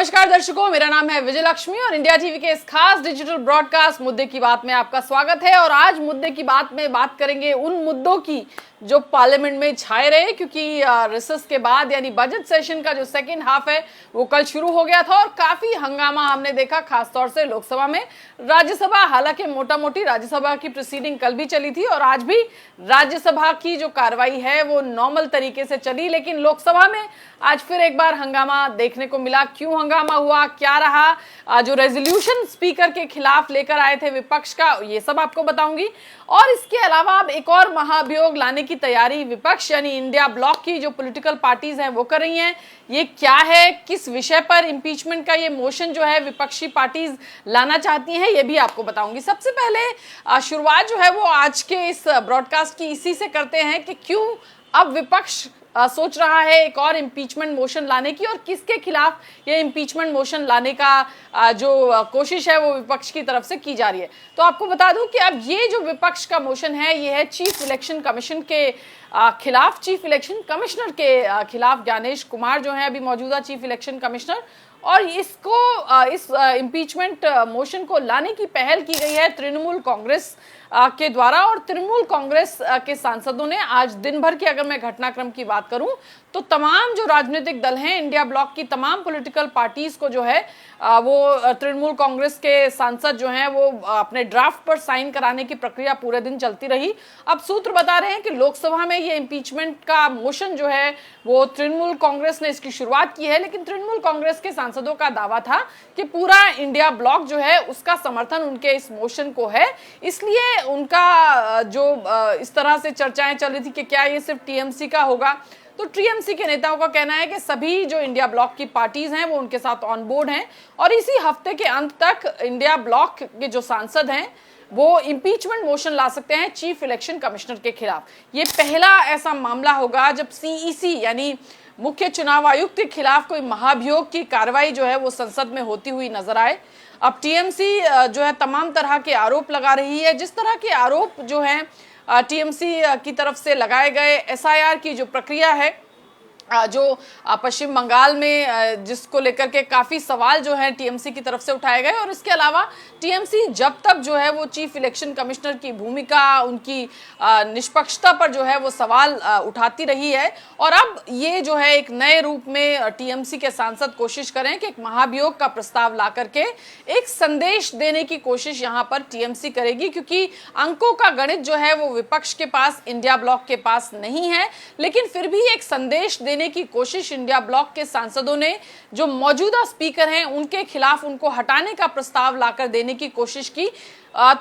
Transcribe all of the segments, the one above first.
नमस्कार दर्शकों, मेरा नाम है विजय लक्ष्मी और इंडिया टीवी के इस खास डिजिटल ब्रॉडकास्ट मुद्दे की बात में आपका स्वागत है। और आज मुद्दे की बात में बात करेंगे उन मुद्दों की जो पार्लियामेंट में छाए रहे, क्योंकि रिसेस के बाद यानी बजट सेशन का जो सेकंड हाफ है वो कल शुरू हो गया था और काफी हंगामा हमने देखा, खासतौर से लोकसभा में। राज्यसभा, हालांकि मोटा मोटी राज्यसभा की प्रोसीडिंग कल भी चली थी और आज भी राज्यसभा की जो कार्रवाई है वो नॉर्मल तरीके से चली, लेकिन लोकसभा में आज फिर एक बार हंगामा देखने को मिला। क्यों हंगामा हुआ, क्या रहा, जो रेजोल्यूशन स्पीकर के खिलाफ लेकर आए थे विपक्ष का, ये सब आपको बताऊंगी। और इसके अलावा अब एक और महाभियोग लाने की तैयारी विपक्ष यानी इंडिया ब्लॉक की जो पॉलिटिकल पार्टीज हैं वो कर रही हैं। ये क्या है, किस विषय पर इंपीचमेंट का ये मोशन जो है विपक्षी पार्टीज लाना चाहती हैं, ये भी आपको बताऊंगी। सबसे पहले शुरुआत जो है वो आज के इस ब्रॉडकास्ट की इसी से करते हैं कि क्यों अब विपक्ष सोच रहा है एक और इम्पीचमेंट मोशन लाने की और किसके खिलाफ ये इम्पीचमेंट मोशन लाने का जो कोशिश है वो विपक्ष की तरफ से की जा रही है। तो आपको बता दूं कि अब ये जो विपक्ष का मोशन है ये है चीफ इलेक्शन कमीशन के खिलाफ, चीफ इलेक्शन कमिश्नर के खिलाफ। ज्ञानेश कुमार जो है अभी मौजूदा चीफ इलेक्शन कमिश्नर, और इसको इस इम्पीचमेंट मोशन को लाने की पहल की गई है तृणमूल कांग्रेस के द्वारा। और तृणमूल कांग्रेस के सांसदों ने आज दिन भर की अगर मैं घटनाक्रम की बात करूं तो तमाम जो राजनीतिक दल हैं, इंडिया ब्लॉक की तमाम पॉलिटिकल पार्टीज को जो है वो तृणमूल कांग्रेस के सांसद जो हैं वो अपने ड्राफ्ट पर साइन कराने की प्रक्रिया पूरे दिन चलती रही। अब सूत्र बता रहे हैं कि लोकसभा में ये इम्पीचमेंट का मोशन जो है वो तृणमूल कांग्रेस ने इसकी शुरुआत की है, लेकिन तृणमूल कांग्रेस के सांसदों का दावा था कि पूरा इंडिया ब्लॉक जो है उसका समर्थन उनके इस मोशन को है। इसलिए उनका जो इस तरह से चर्चाएं चल रही थी कि क्या ये सिर्फ टीएमसी का होगा, तो टीएमसी के नेताओं का कहना है कि सभी जो इंडिया ब्लॉक की पार्टीज हैं वो उनके साथ ऑन बोर्ड हैं और इसी हफ्ते के अंत तक इंडिया ब्लॉक के जो सांसद हैं वो इम्पीचमेंट मोशन ला सकते हैं चीफ इलेक्शन कमिश्नर के खिलाफ। ये पहला ऐसा मामला होगा जब सीईसी यानी मुख्य चुनाव आयुक्त के खिलाफ कोई महाभियोग की कार्रवाई जो है वो संसद में होती हुई नजर आए। अब टीएमसी जो है तमाम तरह के आरोप लगा रही है, जिस तरह के आरोप जो है टीएमसी की तरफ से लगाए गए एसआईआर की जो प्रक्रिया है जो पश्चिम बंगाल में जिसको लेकर के काफी सवाल जो है टीएमसी की तरफ से उठाए गए। और इसके अलावा टीएमसी जब तक जो है वो चीफ इलेक्शन कमिश्नर की भूमिका, उनकी निष्पक्षता पर जो है वो सवाल उठाती रही है। और अब ये जो है एक नए रूप में टीएमसी के सांसद कोशिश करें कि एक महाभियोग का प्रस्ताव ला करके एक संदेश देने की कोशिश यहाँ पर टीएमसी करेगी, क्योंकि अंकों का गणित जो है वो विपक्ष के पास, इंडिया ब्लॉक के पास नहीं है, लेकिन फिर भी एक संदेश देने की कोशिश इंडिया ब्लॉक के सांसदों ने जो मौजूदा स्पीकर हैं उनके खिलाफ उनको हटाने का प्रस्ताव लाकर देने की कोशिश की।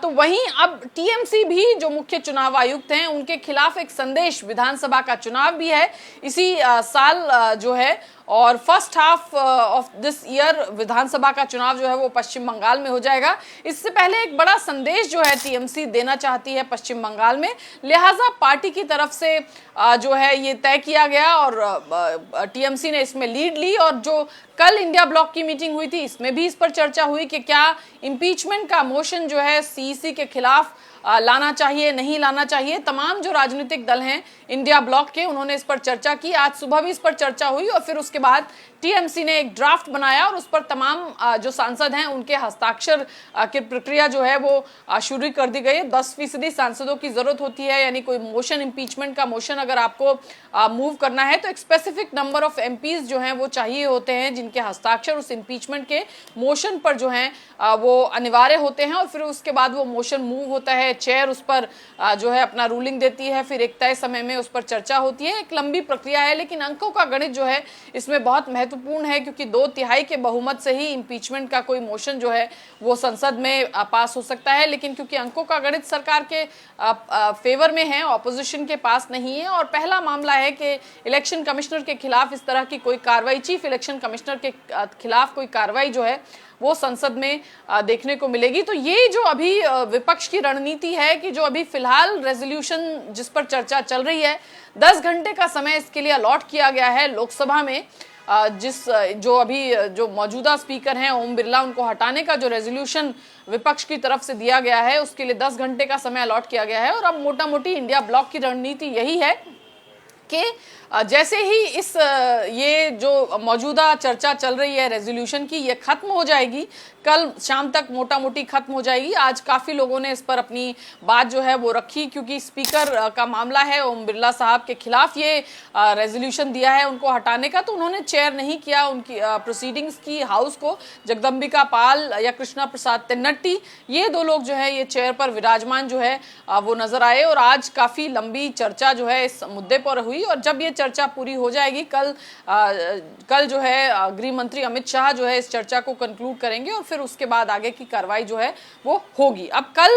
तो वहीं अब टीएमसी भी जो मुख्य चुनाव आयुक्त हैं उनके खिलाफ एक संदेश, विधानसभा का चुनाव भी है इसी साल जो है, और first half of this year विधानसभा का चुनाव जो है वो पश्चिम बंगाल में हो जाएगा। इससे पहले एक बड़ा संदेश जो है टीएमसी देना चाहती है पश्चिम बंगाल में, लिहाजा पार्टी की तरफ से जो है ये तय किया गया और टीएमसी ने इसमें लीड ली। और जो कल इंडिया ब्लॉक की मीटिंग हुई थी इसमें भी इस पर चर्चा हुई कि क्या इम्पीचमेंट का मोशन जो है सीईसी के खिलाफ लाना चाहिए, नहीं लाना चाहिए। तमाम जो राजनीतिक दल हैं इंडिया ब्लॉक के उन्होंने इस पर चर्चा की, आज सुबह भी इस पर चर्चा हुई और फिर उसके बाद टीएमसी ने एक ड्राफ्ट बनाया और उस पर तमाम जो सांसद हैं उनके हस्ताक्षर की प्रक्रिया जो है वो शुरू कर दी गई है। 10% सांसदों की जरूरत होती है, यानी कोई मोशन, इम्पीचमेंट का मोशन अगर आपको मूव करना है तो एक स्पेसिफिक नंबर ऑफ एमपीज जो हैं वो चाहिए होते हैं जिनके हस्ताक्षर उस इम्पीचमेंट के मोशन पर जो हैं वो अनिवार्य होते हैं। और फिर उसके बाद वो मोशन मूव होता है, चेयर उस पर जो है अपना रूलिंग देती है, फिर एक तय समय में उस पर चर्चा होती है। एक लंबी प्रक्रिया है, लेकिन अंकों का गणित जो है इसमें बहुत महत्वपूर्ण है, क्योंकि 2/3 के बहुमत से ही इम्पीचमेंट का कोई मोशन जो है वो संसद में पास हो सकता है। लेकिन क्योंकि अंकों का गणित सरकार के फेवर में है, ऑपोजिशन के पास नहीं है, और पहला मामला है कि इलेक्शन कमिश्नर के खिलाफ इस तरह की कोई कार्रवाई, चीफ इलेक्शन कमिश्नर के खिलाफ कोई कार्रवाई जो है वो संसद में देखने को मिलेगी। तो ये जो अभी विपक्ष की रणनीति है कि जो अभी फिलहाल रेजोल्यूशन जिस पर चर्चा चल रही है, 10 घंटे का समय इसके लिए अलॉट किया गया है लोकसभा में। जो अभी जो मौजूदा स्पीकर हैं ओम बिरला, उनको हटाने का जो रेजोल्यूशन विपक्ष की तरफ से दिया गया है उसके लिए 10 घंटे का समय अलॉट किया गया है। और अब मोटा मोटी इंडिया ब्लॉक की रणनीति यही है कि जैसे ही ये जो मौजूदा चर्चा चल रही है रेजोल्यूशन की, ये खत्म हो जाएगी, कल शाम तक मोटा मोटी खत्म हो जाएगी। आज काफी लोगों ने इस पर अपनी बात जो है वो रखी, क्योंकि स्पीकर का मामला है, ओम बिरला साहब के खिलाफ ये रेजोल्यूशन दिया है उनको हटाने का, तो उन्होंने चेयर नहीं किया उनकी प्रोसीडिंग्स की हाउस को। जगदम्बिका पाल या कृष्णा प्रसाद तेन्नट्टी, ये दो लोग जो है ये चेयर पर विराजमान जो है वो नजर आए, और आज काफी लंबी चर्चा जो है इस मुद्दे पर हुई। और जब ये चर्चा पूरी हो जाएगी, कल जो है गृह मंत्री अमित शाह जो है इस चर्चा को कंक्लूड करेंगे, और फिर उसके बाद आगे की कार्रवाई जो है वो होगी। अब कल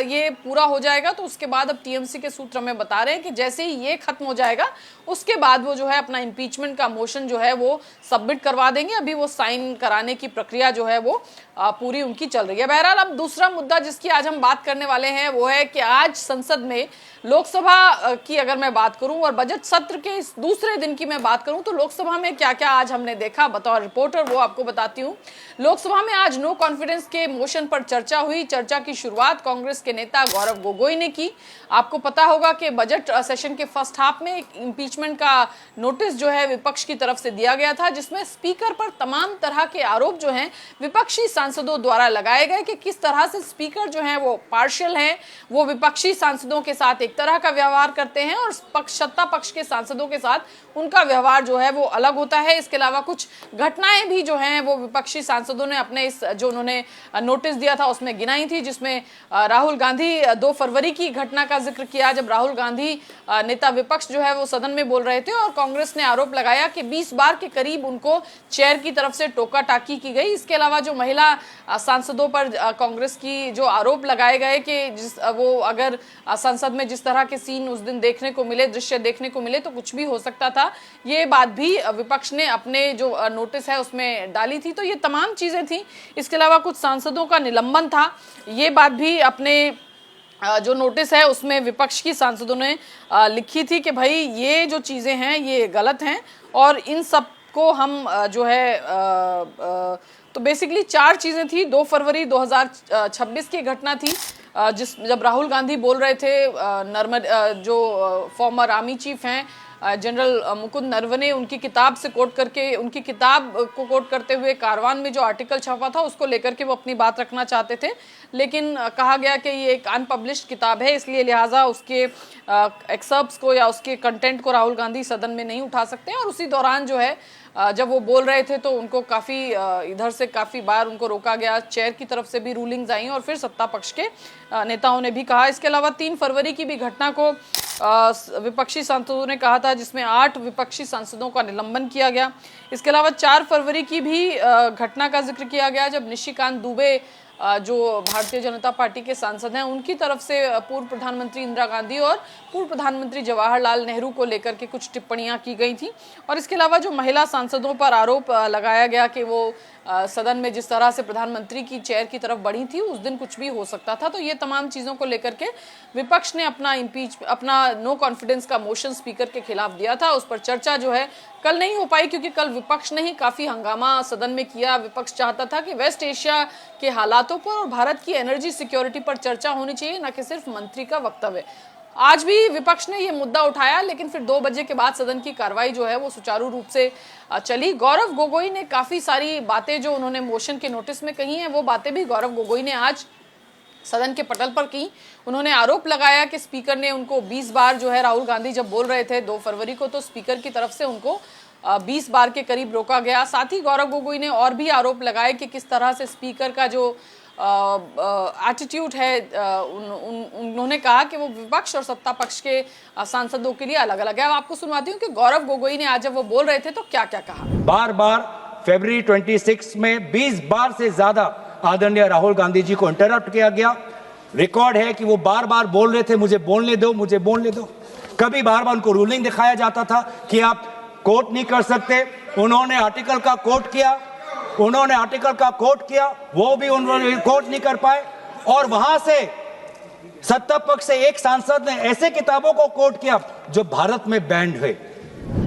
ये पूरा हो जाएगा, तो उसके बाद अब टीएमसी के सूत्र हमें बता रहे हैं कि जैसे ही ये खत्म हो जाएगा, उसके बाद वो जो है अपना इम्पीचमेंट का मोशन जो है वो सबमिट करवा देंगे। अभी वो साइन कराने की प्रक्रिया जो है वो पूरी उनकी चल रही है। बहरहाल, अब दूसरा मुद्दा जिसकी आज हम बात करने वाले हैं वो है कि आज संसद में, लोकसभा की अगर मैं बात करूं और बजट सत्र के इस दूसरे दिन की मैं बात करूं, तो लोकसभा में क्या क्या आज हमने देखा बतौर रिपोर्टर वो आपको बताती हूं। लोकसभा में आज नो कॉन्फिडेंस के मोशन पर चर्चा हुई। चर्चा की शुरुआत कांग्रेस के नेता गौरव गोगोई ने की। आपको पता होगा कि बजट सेशन के फर्स्ट हाफ में एक इम्पीचमेंट का नोटिस जो है विपक्ष की तरफ से दिया गया था, जिसमें स्पीकर पर तमाम तरह के आरोप जो हैं विपक्षी सांसदों द्वारा लगाए गए कि किस तरह से स्पीकर जो हैं वो पार्शियल हैं, वो विपक्षी सांसदों के साथ एक तरह का व्यवहार करते हैं और सत्ता पक्ष के सांसदों के साथ उनका व्यवहार जो है वो अलग होता है। इसके अलावा कुछ घटनाएं भी जो हैं वो विपक्षी सांसदों ने अपने इस जो उन्होंने नोटिस दिया था उसमें गिनाई थी, जिसमें राहुल गांधी 2 फरवरी की घटना का जिक्र किया, जब राहुल गांधी नेता विपक्ष जो है वो सदन में बोल रहे थे और कांग्रेस ने आरोप लगाया कि 20 बार के करीब उनको चेयर की तरफ से टोका टाकी की गई। इसके अलावा जो महिला सांसदों पर कांग्रेस की जो आरोप लगाए गए कि वो अगर संसद में जिस तरह के सीन उस दिन देखने को मिले, दृश्य देखने को मिले, तो कुछ भी हो सकता था, ये बात भी विपक्ष ने अपने जो नोटिस है उसमें डाली थी। तो ये तमाम चीजें थी। इसके अलावा कुछ सांसदों का निलंबन था, ये बात भी अपने जो नोटिस है उसमें विपक्ष की सांसदों ने लिखी थी कि भाई ये जो चीजें हैं ये गलत हैं और इन सब को हम जो है तो बेसिकली 4 चीजें थी। 2 फरवरी 2026 की घटना थी, जब राहुल गांधी बोल रहे थे, जो फॉर्मर आर्मी चीफ हैं जनरल मुकुंद नरवणे, उनकी किताब से कोट करके, उनकी किताब को कोट करते हुए कारवान में जो आर्टिकल छपा था उसको लेकर के वो अपनी बात रखना चाहते थे, लेकिन कहा गया कि ये एक अनपब्लिश्ड किताब है, इसलिए लिहाजा उसके एक्सर्प्ट्स को या उसके कंटेंट को राहुल गांधी सदन में नहीं उठा सकते हैं। और उसी दौरान जो है जब वो बोल रहे थे तो उनको काफ़ी इधर से काफ़ी बार उनको रोका गया, चेयर की तरफ से भी रूलिंग्स आई और फिर सत्ता पक्ष के नेताओं ने भी कहा। इसके अलावा 3 फरवरी की भी घटना को विपक्षी सांसदों ने कहा था, जिसमें 8 विपक्षी सांसदों का निलंबन किया गया। इसके अलावा 4 फरवरी की भी घटना का जिक्र किया गया, जब निशिकांत दुबे जो भारतीय जनता पार्टी के सांसद हैं, उनकी तरफ से पूर्व प्रधानमंत्री इंदिरा गांधी और पूर्व प्रधानमंत्री जवाहरलाल नेहरू को लेकर के कुछ टिप्पणियां की गई थी। और इसके अलावा जो महिला सांसदों पर आरोप लगाया गया कि वो सदन में जिस तरह से प्रधानमंत्री की चेयर की तरफ बढ़ी थी, उस दिन कुछ भी हो सकता था। तो ये तमाम चीज़ों को लेकर के विपक्ष ने अपना नो कॉन्फिडेंस का मोशन स्पीकर के खिलाफ दिया था। उस पर चर्चा जो है कल नहीं हो पाई, क्योंकि कल विपक्ष ने ही काफ़ी हंगामा सदन में किया। विपक्ष चाहता था कि वेस्ट एशिया के हालातों पर और भारत की एनर्जी सिक्योरिटी पर चर्चा होनी चाहिए, न कि सिर्फ मंत्री का वक्तव्य। आज भी विपक्ष ने ये मुद्दा उठाया, लेकिन फिर 2 बजे के बाद सदन की कार्रवाई जो है वो सुचारू रूप से चली। गौरव गोगोई ने काफ़ी सारी बातें जो उन्होंने मोशन के नोटिस में कही हैं, वो बातें भी गौरव गोगोई ने आज सदन के पटल पर की। उन्होंने आरोप लगाया कि स्पीकर ने उनको 20 बार जो है, राहुल गांधी जब बोल रहे थे 2 फरवरी को, तो स्पीकर की तरफ से उनको 20 बार के करीब रोका गया। साथ ही गौरव गोगोई ने और भी आरोप लगाए कि किस तरह से स्पीकर का जो एटीट्यूड है, उन्होंने कहा कि वो विपक्ष और सत्ता पक्ष के सांसदों के लिए अलग अलग है। अब आपको सुनवाती हूँ कि गौरव गोगोई ने आज जब वो बोल रहे थे तो क्या क्या कहा। बार बार फरवरी 26 में 20 बार से ज्यादा आदरणीय राहुल गांधी जी को इंटरप्ट किया गया। रिकॉर्ड है कि वो बार बार बोल रहे थे, मुझे बोलने दो, मुझे बोलने दो। कभी बार बार उनको रूलिंग दिखाया जाता था कि आप कोट नहीं कर सकते। उन्होंने आर्टिकल का कोट किया, वो भी उन्होंने कोट नहीं कर पाए। और वहां से सत्ता पक्ष से एक सांसद ने ऐसे किताबों को कोट किया जो भारत में बैंड हुए।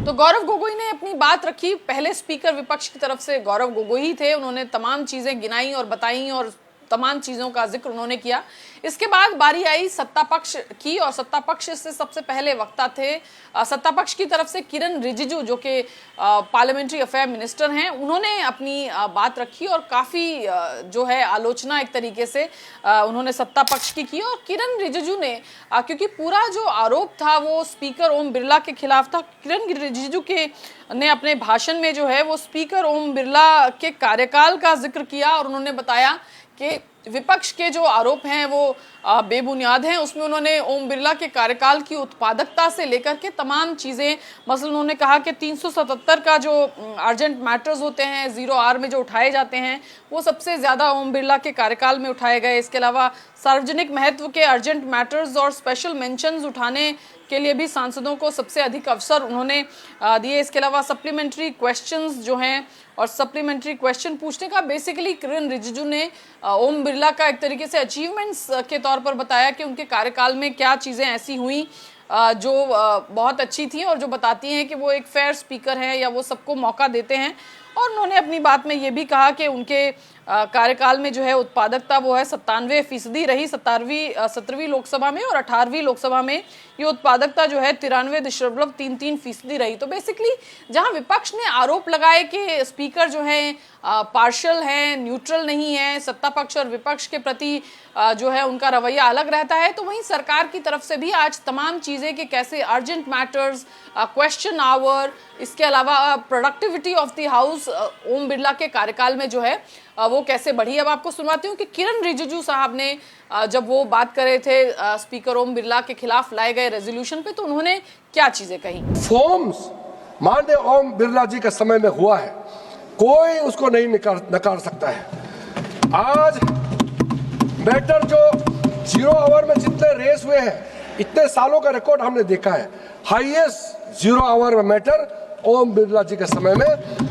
तो गौरव गोगोई ने अपनी बात रखी। पहले स्पीकर विपक्ष की तरफ से गौरव गोगोई ही थे, उन्होंने तमाम चीजें गिनाई और बताई और तमाम चीजों का जिक्र उन्होंने किया। इसके बाद बारी आई सत्ता पक्ष की, और सत्ता पक्ष से सबसे पहले वक्ता थे सत्ता पक्ष की तरफ से किरण रिजिजू, जो कि पार्लियामेंट्री अफेयर मिनिस्टर हैं। उन्होंने अपनी बात रखी और काफी जो है आलोचना एक तरीके से उन्होंने सत्ता पक्ष की। और किरण रिजिजू ने क्योंकि पूरा जो आरोप था वो स्पीकर ओम बिरला के खिलाफ था, किरण रिजिजू ने अपने भाषण में जो है वो स्पीकर ओम बिरला के कार्यकाल का जिक्र किया और उन्होंने बताया कि विपक्ष के जो आरोप हैं वो बेबुनियाद हैं। उसमें उन्होंने ओम बिरला के कार्यकाल की उत्पादकता से लेकर के तमाम चीज़ें, मसलन उन्होंने कहा कि 377 का जो अर्जेंट मैटर्स होते हैं 0R में जो उठाए जाते हैं वो सबसे ज़्यादा ओम बिरला के कार्यकाल में उठाए गए। इसके अलावा सार्वजनिक महत्व के अर्जेंट मैटर्स और स्पेशल मेंशंस उठाने के लिए भी सांसदों को सबसे अधिक अवसर उन्होंने दिए। इसके अलावा सप्लीमेंट्री क्वेश्चंस जो हैं और सप्लीमेंट्री क्वेश्चन पूछने का बेसिकली किरण रिजिजू ने ओम बिरला का एक तरीके से अचीवमेंट्स के तौर पर बताया कि उनके कार्यकाल में क्या चीज़ें ऐसी हुई जो बहुत अच्छी थी और जो बताती हैं कि वो एक फेयर स्पीकर हैं या वो सबको मौका देते हैं। और उन्होंने अपनी बात में ये भी कहा कि उनके कार्यकाल में जो है उत्पादकता वो है 97% रही 17वीं लोकसभा में, और 18वीं लोकसभा में ये उत्पादकता जो है 93.33% रही। तो बेसिकली जहां विपक्ष ने आरोप लगाए कि स्पीकर जो है पार्शियल हैं, न्यूट्रल नहीं है, सत्ता पक्ष और विपक्ष के प्रति जो है उनका रवैया अलग रहता है, तो वहीं सरकार की तरफ से भी आज तमाम चीज़ें कि कैसे अर्जेंट मैटर्स, क्वेश्चन आवर, इसके अलावा productivity of the house Om Birla के कार्यकाल में जो है वो कैसे बढ़ी। अब आपको सुनवाती हूँ कि किरण रिजिजू साहब ने जब वो बात कर रहे थे स्पीकर ओम बिरला के खिलाफ लाए गए रेजोल्यूशन पे, तो उन्होंने क्या चीजें कही। फॉर्म्स माननीय ओम बिरला जी के समय में हुआ है, कोई उसको नहीं नकार सकता है। आज मैटर जो 0 आवर में जितने रेस हुए हैं, इतने सालों का रिकॉर्ड हमने देखा है। हाईएस्ट 0 आवर में मैटर ओम बिरला जी के समय में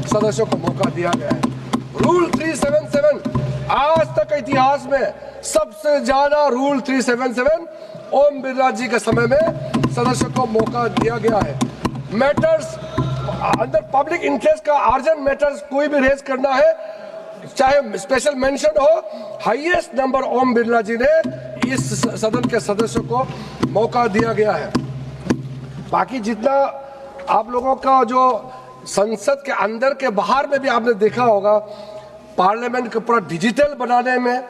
सदस्यों को मौका दिया गया है। रूल 377 आज तक इतिहास में सबसे ज्यादा रूल 377 ओम बिरला जी के समय में सदस्यों को मौका दिया गया है। मैटर्स अंदर पब्लिक इंटरेस्ट का अर्जेंट मैटर्स कोई भी रेज करना है, चाहे स्पेशल मेंशन हो, हाईएस्ट नंबर ओम बिरला जी ने इस सदन के सदस्यों को मौका दिया गया है। बाकी जितना आप लोगों का जो संसद के अंदर के बाहर में भी आपने देखा होगा, पार्लियामेंट को पूरा डिजिटल बनाने में,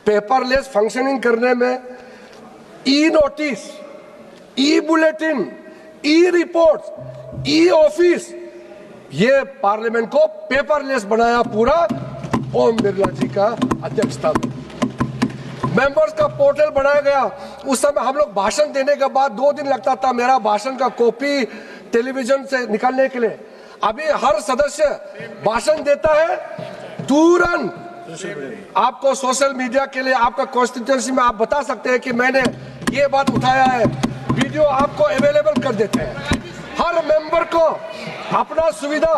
पेपरलेस फंक्शनिंग करने में, ई नोटिस, ई बुलेटिन, ई रिपोर्ट, ई ऑफिस, ये पार्लियामेंट को पेपरलेस बनाया पूरा ओम बिरला जी का अध्यक्षता में। मेंबर्स का पोर्टल बनाया गया। उस समय हम लोग भाषण देने के बाद 2 दिन लगता था मेरा भाषण का कॉपी टेलीविजन से निकालने के लिए। अभी हर सदस्य भाषण देता है, तुरंत आपको सोशल मीडिया के लिए आपका कॉन्स्टिट्यूएंसी में आप बता सकते हैं कि मैंने ये बात उठाया है, वीडियो आपको अवेलेबल कर देते हैं। हर मेंबर को अपना सुविधा,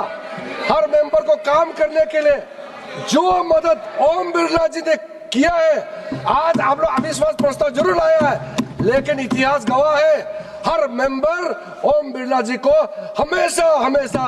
हर मेंबर को काम करने के लिए जो मदद ओम बिरला जी ने किया है, आज आप लोग अविश्वास प्रस्ताव जरूर लाया है, लेकिन इतिहास गवाह है हर मेंबर ओम बिरला जी को हमेशा हमेशा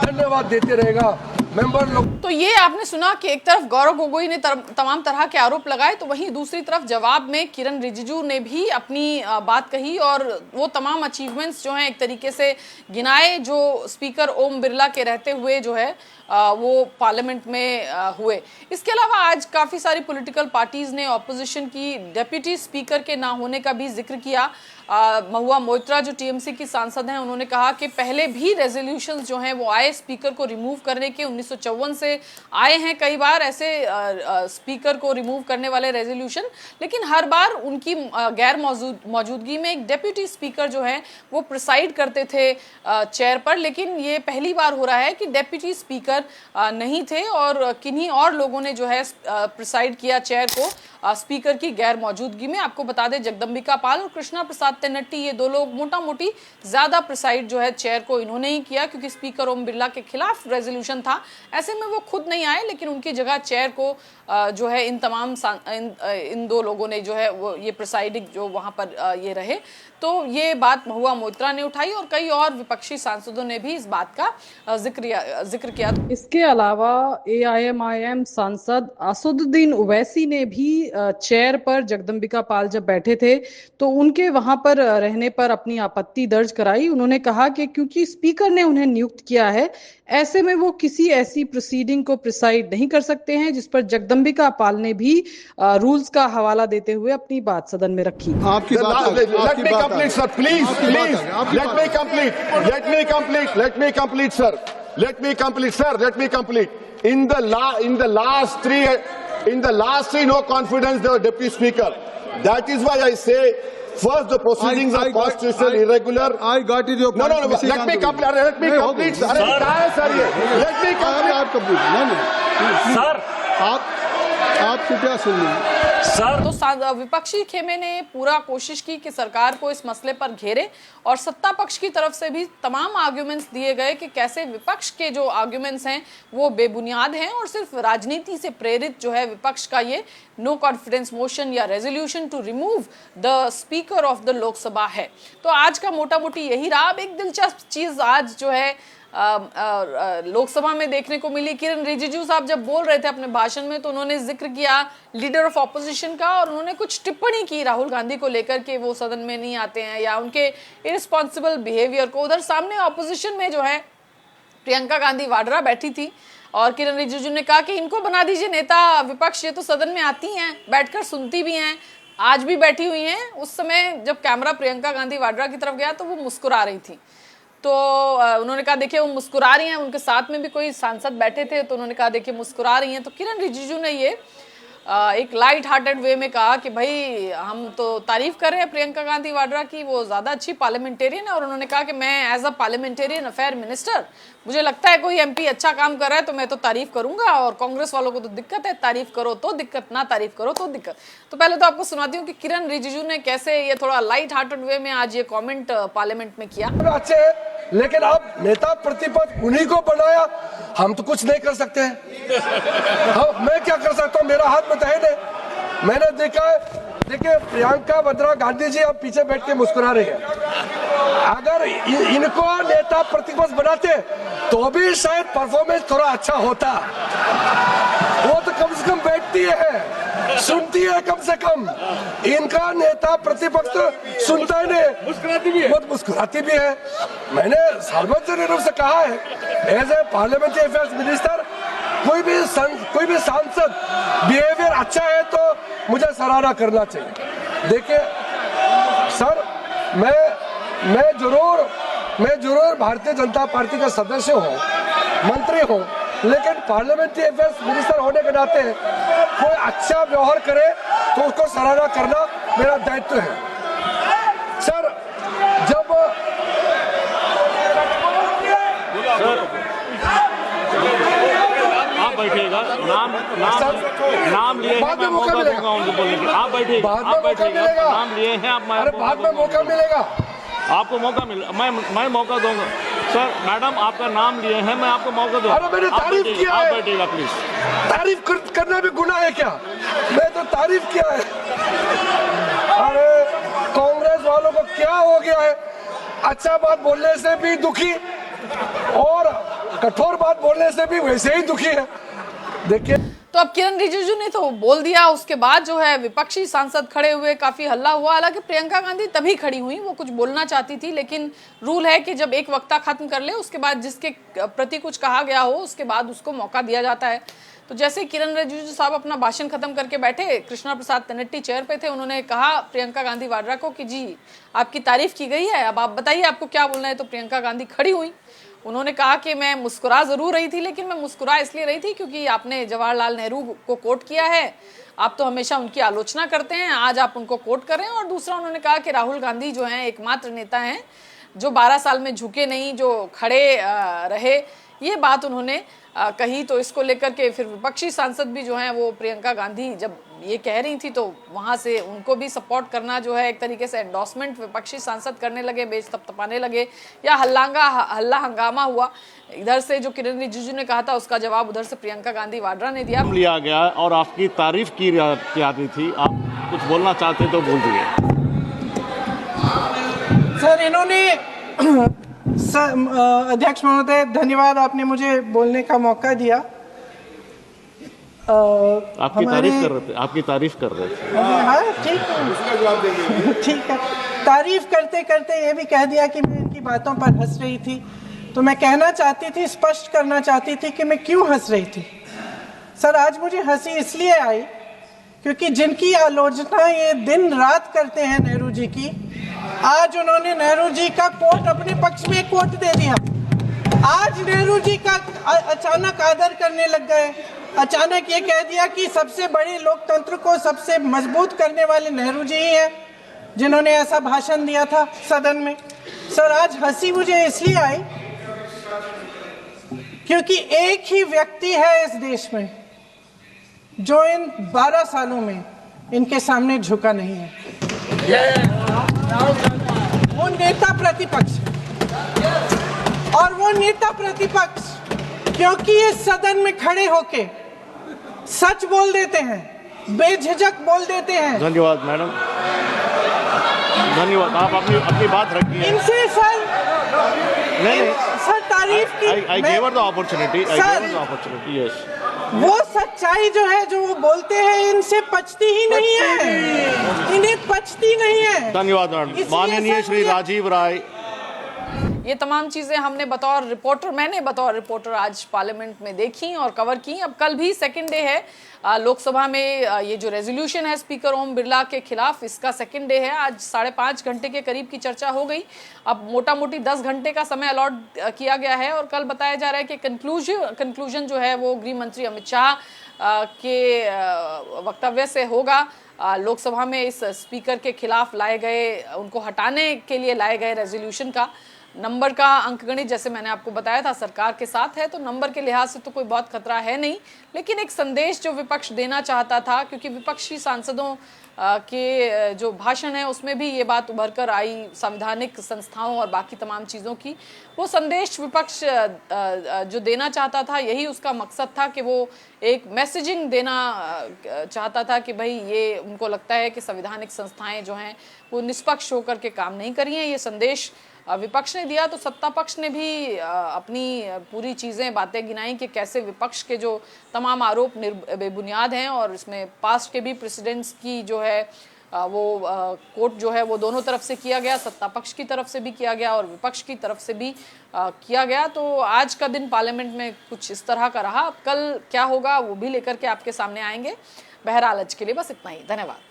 धन्यवाद देते रहेगा। मेंबर लोग तो ये आपने सुना कि एक तरफ गौरव गोगोई ने तमाम तरह के आरोप लगाए, तो वहीं दूसरी तरफ जवाब में किरण रिजिजू ने भी अपनी बात कही और वो तमाम अचीवमेंट्स जो हैं एक तरीके से गिनाए जो स्पीकर ओम बिरला के रहते हुए जो है वो पार्लियामेंट में हुए। इसके अलावा आज काफ़ी सारी पॉलिटिकल पार्टीज ने ऑपोजिशन की डेप्यूटी स्पीकर के ना होने का भी जिक्र किया। महुआ मोइत्रा जो टीएमसी की सांसद हैं, उन्होंने कहा कि पहले भी रेजोल्यूशंस जो हैं वो आए स्पीकर को रिमूव करने के, 1954 से आए हैं कई बार ऐसे स्पीकर को रिमूव करने वाले रेजोल्यूशन, लेकिन हर बार उनकी गैर मौजूदगी में एक डेप्यूटी स्पीकर जो है वो प्रिसाइड करते थे चेयर पर। लेकिन ये पहली बार हो रहा है कि डेप्यूटी स्पीकर नहीं थे और किन्हीं और लोगों ने जो है प्रिसाइड किया चेयर को स्पीकर की गैर मौजूदगी में। आपको बता दें जगदम्बिका पाल और कृष्णा प्रसाद तेन्नट्टी, ये 2 लोग मोटा मोटी ज्यादा प्रिसाइड जो है चेयर को इन्होंने ही किया, क्योंकि स्पीकर ओम बिरला के खिलाफ रेजोल्यूशन था। ऐसे में वो खुद नहीं आए, लेकिन उनकी जगह चेयर को जो है इन 2 लोगों ने जो है वो ये प्रिसाइडिंग जो वहां पर ये रहे। तो ये बात महुआ मोइत्रा ने उठाई और कई और विपक्षी सांसदों ने भी इस बात का जिक्र किया। इसके अलावा AIMIM सांसद असदुद्दीन ओवैसी ने भी चेयर पर जगदम्बिका पाल जब बैठे थे तो उनके वहां पर रहने पर अपनी आपत्ति दर्ज कराई। उन्होंने कहा कि क्योंकि स्पीकर ने उन्हें नियुक्त किया है, ऐसे में वो किसी ऐसी प्रोसीडिंग को प्रिसाइड नहीं कर सकते हैं जिस पर जगदम्बिका पाल ने भी रूल्स का हवाला देते हुए अपनी बात सदन में रखी। आपकी बात let me complete sir please let me complete in the last three no confidence the deputy speaker, that is why I say first the proceedings are constitutionally irregular. I got it your point. No let me complete let me complete आप complete नहीं sir आप कृपया सुन लीजिए sir. तो विपक्षी खेमे ने पूरा कोशिश की कि सरकार को इस मसले पर घेरे और सत्ता पक्ष की तरफ से भी तमाम आर्ग्यूमेंट्स दिए गए कि कैसे विपक्ष के जो आर्ग्यूमेंट्स हैं वो बेबुनियाद हैं और सिर्फ राजनीति से प्रेरित जो है विपक्ष का ये नो कॉन्फिडेंस मोशन या resolution to remove the speaker of the Lok Sabha है। तो आज का मोटा मोटी यही रहा। अब एक दिलचस्प चीज आज जो है लोकसभा में देखने को मिली। किरण रिजिजू साहब जब बोल रहे थे अपने भाषण में तो उन्होंने जिक्र किया लीडर ऑफ ऑपोजिशन का और उन्होंने कुछ टिप्पणी की राहुल गांधी को लेकर के वो सदन में नहीं आते हैं या उनके इररिस्पॉन्सिबल बिहेवियर को। उधर सामने ऑपोजिशन में जो है प्रियंका गांधी वाड्रा बैठी थी और किरण रिजिजू ने कहा कि इनको बना दीजिए नेता विपक्ष, ये तो सदन में आती हैं, बैठकर सुनती भी हैं, आज भी बैठी हुई हैं। उस समय जब कैमरा प्रियंका गांधी वाड्रा की तरफ गया तो वो मुस्कुरा रही थी। तो उन्होंने कहा देखिए वो मुस्कुरा रही हैं, उनके साथ में भी कोई सांसद बैठे थे तो उन्होंने कहा देखिए मुस्कुरा रही हैं। तो किरण रिजिजू ने ये एक लाइट हार्टेड वे में कहा कि भाई हम तो तारीफ कर रहे हैं प्रियंका गांधी वाड्रा की, वो ज़्यादा अच्छी पार्लियामेंटेरियन है। और उन्होंने कहा कि मैं as a parliamentarian affair minister मुझे लगता है कोई MP अच्छा काम कर रहा है तो मैं तो तारीफ करूंगा और कांग्रेस वालों को तो दिक्कत है, तारीफ करो तो दिक्कत, ना तारीफ करो तो दिक्कत। तो पहले तो आपको सुनाती हूँ कि किरण रिजिजू ने कैसे ये थोड़ा लाइट हार्टेड वे में आज ये कॉमेंट पार्लियामेंट में किया। अच्छे हैं, लेकिन अब नेता प्रतिपक्ष उन्हीं को बनाया, हम तो कुछ नहीं कर सकते हैं। मैं क्या कर सकता हूँ, मेरा हाथ में तो है नहीं। मैंने देखा है, देखिए प्रियंका वाड्रा गांधी जी अब पीछे बैठ के मुस्कुरा रही है। अगर इनको नेता प्रतिपक्ष बनाते तो भी शायद परफॉर्मेंस थोड़ा अच्छा होता। वो तो कम से कम बैठती है, सुनती है कम से कम। इनका नेता प्रतिपक्ष तो सुनता ही नहीं, मुस्कुराती भी है, बहुत मुस्कुराती भी है। मैंने सार्वजनिक रूप से कहा है as a parliamentary affairs minister, कोई भी सांसद बिहेवियर अच्छा है तो मुझे सराहना करना चाहिए। देखिए सर, मैं जरूर भारतीय जनता पार्टी का सदस्य हूँ, मंत्री हूँ, लेकिन पार्लियामेंट्री अफेयर्स मिनिस्टर होने के नाते कोई अच्छा व्यवहार करे तो उसको सराहना करना मेरा दायित्व है। सर जब आप बैठिएगा, नाम लिए हैं, मैं मौका दूंगा उनको बोलने के। आप बैठिएगा, नाम लिए हैं आप, बाद में मौका मिलेगा, आपको मौका मिल, मैं मौका दूंगा। सर मैडम आपका नाम लिए हैं, मैं आपको मौका दूंगा। अरे मैंने तारीफ किया है, आप बैठिएगा प्लीज। तारीफ करना भी गुनाह है क्या? मैं तो तारीफ किया है। अरे कांग्रेस वालों को क्या हो गया है, अच्छा बात बोलने से भी दुखी और कठोर बात बोलने से भी वैसे ही दुखी है। देखिए तो अब किरण रिजिजू ने तो बोल दिया, उसके बाद जो है विपक्षी सांसद खड़े हुए, काफी हल्ला हुआ। हालांकि प्रियंका गांधी तभी खड़ी हुई, वो कुछ बोलना चाहती थी, लेकिन रूल है कि जब एक वक्ता खत्म कर ले उसके बाद जिसके प्रति कुछ कहा गया हो उसके बाद उसको मौका दिया जाता है। तो जैसे किरण रिजिजू साहब अपना भाषण खत्म करके बैठे, कृष्णा प्रसाद तनेट्टी चेयर पे थे, उन्होंने कहा प्रियंका गांधी वाड्रा को कि जी आपकी तारीफ की गई है, अब आप बताइए आपको क्या बोलना है। तो प्रियंका गांधी खड़ी हुई, उन्होंने कहा कि मैं मुस्कुरा जरूर रही थी, लेकिन मैं मुस्कुरा इसलिए रही थी क्योंकि आपने जवाहरलाल नेहरू को कोट किया है, आप तो हमेशा उनकी आलोचना करते हैं, आज आप उनको कोट कर रहे हैं। और दूसरा उन्होंने कहा कि राहुल गांधी जो हैं एकमात्र नेता हैं जो 12 साल में झुके नहीं, जो खड़े रहे, ये बात उन्होंने कही। तो इसको लेकर के फिर विपक्षी सांसद भी जो हैं वो प्रियंका गांधी जब ये कह रही थी तो वहां से उनको भी सपोर्ट करना जो है एक तरीके से एंडोर्समेंट विपक्षी सांसद करने लगे, बेच तपतपाने लगे या हल्ला हंगामा हुआ। इधर से जो किरण रिजिजू ने कहा था उसका जवाब उधर से प्रियंका गांधी वाड्रा ने दिया। लिया गया और आपकी तारीफ की जाती थी, आप कुछ बोलना चाहते तो बोल दिए। सर इन्होंने अध्यक्ष महोदय धन्यवाद, आपने मुझे बोलने का मौका दिया। आपकी तारीफ कर रहे थे। हाँ ठीक है, ठीक है। तारीफ करते करते ये भी कह दिया कि मैं इनकी बातों पर हंस रही थी। तो मैं कहना चाहती थी, स्पष्ट करना चाहती थी कि मैं क्यों हंस रही थी। सर आज मुझे हंसी इसलिए आई क्योंकि जिनकी आलोचना ये दिन रात करते हैं नेहरू जी की, आज उन्होंने नेहरू जी का कोट अपने पक्ष में कोट दे दिया। आज नेहरू जी का अचानक आदर करने लग गए। अचानक ये कह दिया कि सबसे बड़े लोकतंत्र को सबसे मजबूत करने वाले नेहरू जी ही हैं, जिन्होंने ऐसा भाषण दिया था सदन में। सर आज हंसी मुझे इसलिए आई क्योंकि एक ही व्यक्ति है इस देश में जो इन 12 सालों में इनके सामने झुका नहीं है। वो नेता प्रतिपक्ष, और वो नेता प्रतिपक्ष क्योंकि इस सदन में खड़े होके सच बोल देते हैं, बेझिझक बोल देते हैं। धन्यवाद मैडम, धन्यवाद। आप अपनी बात रखिए। इनसे सर नहीं सर तारीफ की I gave her the opportunity. I gave her the opportunity. Yes. वो सच्चाई जो है जो वो बोलते हैं इनसे पचती ही नहीं है, इन्हें पचती नहीं है। धन्यवाद मैडम। माननीय श्री राजीव राय। ये तमाम चीजें हमने मैंने बतौर रिपोर्टर आज पार्लियामेंट में देखी और कवर की। अब कल भी सेकंड डे है लोकसभा में। ये जो रेजोल्यूशन है स्पीकर ओम बिरला के खिलाफ, इसका सेकंड डे है। आज 5.5 घंटे के करीब की चर्चा हो गई। अब मोटा मोटी 10 घंटे का समय अलॉट किया गया है और कल बताया जा रहा है कि कंक्लूजन जो है वो गृह मंत्री अमित शाह के वक्तव्य से होगा। लोकसभा में इस स्पीकर के खिलाफ लाए गए, उनको हटाने के लिए लाए गए रेजोल्यूशन का नंबर का अंकगणित, जैसे मैंने आपको बताया था, सरकार के साथ है, तो नंबर के लिहाज से तो कोई बहुत खतरा है नहीं। लेकिन एक संदेश जो विपक्ष देना चाहता था, क्योंकि विपक्षी सांसदों के जो भाषण है उसमें भी ये बात उभर कर आई संवैधानिक संस्थाओं और बाकी तमाम चीज़ों की, वो संदेश विपक्ष जो देना चाहता था, यही उसका मकसद था कि वो एक मैसेजिंग देना चाहता था कि भाई ये उनको लगता है कि संवैधानिक संस्थाएं जो हैं वो निष्पक्ष होकर के काम नहीं कर रही हैं। ये संदेश विपक्ष ने दिया, तो सत्ता पक्ष ने भी अपनी पूरी चीज़ें बातें गिनाई कि कैसे विपक्ष के जो तमाम आरोप बेबुनियाद हैं और इसमें पास्ट के भी प्रेसिडेंट्स की जो है वो कोर्ट जो है वो दोनों तरफ से किया गया, सत्ता पक्ष की तरफ से भी किया गया और विपक्ष की तरफ से भी किया गया। तो आज का दिन पार्लियामेंट में कुछ इस तरह का रहा। अब कल क्या होगा वो भी लेकर के आपके सामने आएंगे। बहरहाल आज के लिए बस इतना ही। धन्यवाद।